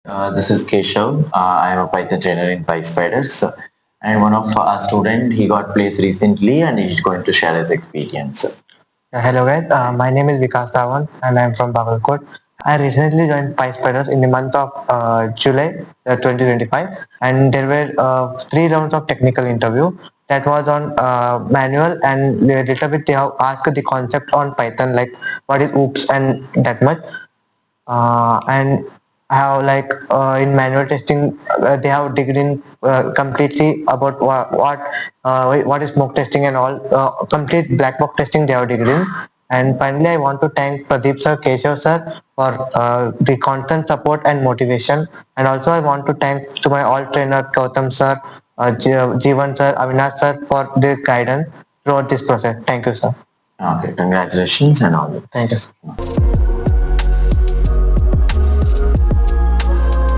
This is Keshav. I am a Python trainer in PySpiders. And one of our student, he got placed recently and he's going to share his experience. Hello guys, my name is Vikas Savant and I'm from Bagalkot. I recently joined PySpiders in the month of July 2025, and there were three rounds of technical interview. That was on manual, and a little bit they have asked the concept on Python, like what is oops and that much. And have in manual testing they have digged in completely about what is smoke testing and all, complete black box testing they have digged in. And finally I want to thank Pradeep Sir, Keshav Sir for the constant support and motivation. And also I want to thank to my all trainer Gowtham Sir, Jeevan Sir, Avinash Sir for their guidance throughout this process. Thank you, sir. Okay, congratulations and all. Thank you, sir.